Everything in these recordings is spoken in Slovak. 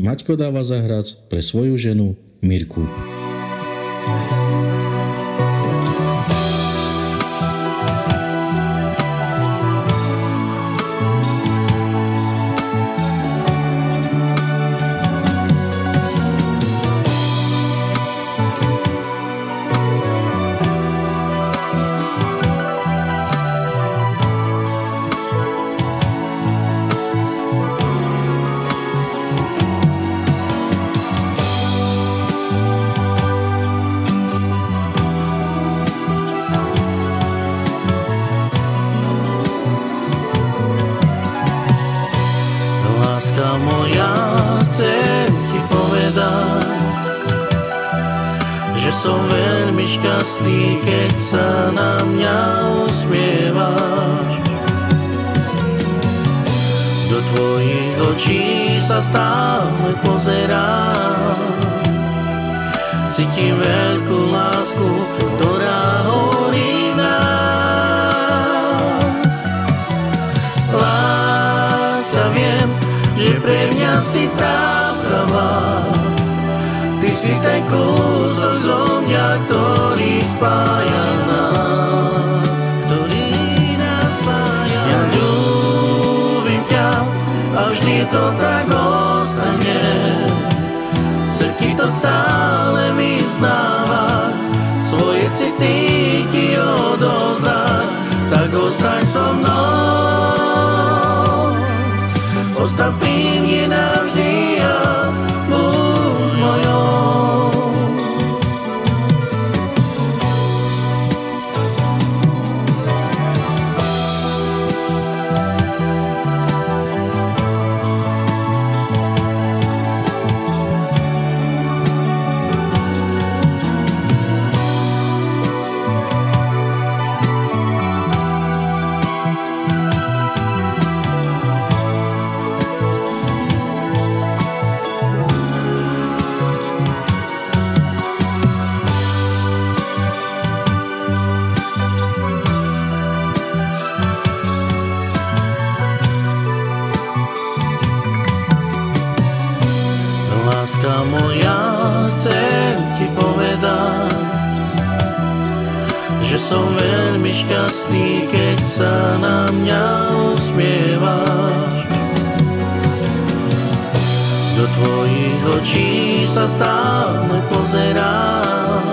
Maťko dáva zahrať pre svoju ženu Mirku. Láska moja, chcem ti povedať, že som veľmi šťastný, keď sa na mňa usmievaš. Do tvojich očí sa stále pozerám, cítim veľkú lásku, ktorá horí v nás. Láska, viem, že pre mňa si tá pravá. Ty si ten kúsok zo mňa, ktorý spája nás. Ja ľúbim ťa a vždy to tak ostane. Chcem ti to stále vyznávať, svoje city ti odovzdať. Tak ostaň so mnou, ostaň pri mne navždy a buď mojou. Láska moja, chcem ti povedať, že som veľmi šťastný, keď sa na mňa usmievaš. Do tvojich očí sa stále pozerám,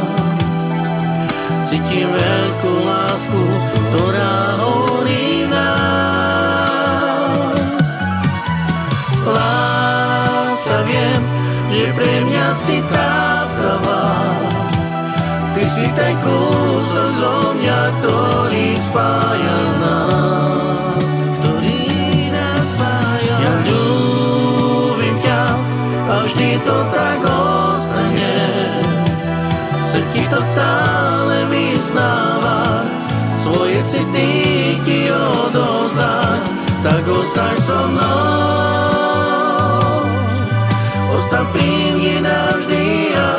cítim veľkú lásku, ktorá horí v nás. Láska, viem, že pre mňa si tá pravá. Ty si ten kúsok zo mňa, ktorý spája nás. Ja ľúbim ťa a vždy to tak ostane. Chcem ti to stále vyznávať, svoje city ti odovzdať. Tak ostaň so mnou, ostaň pri mne navždy a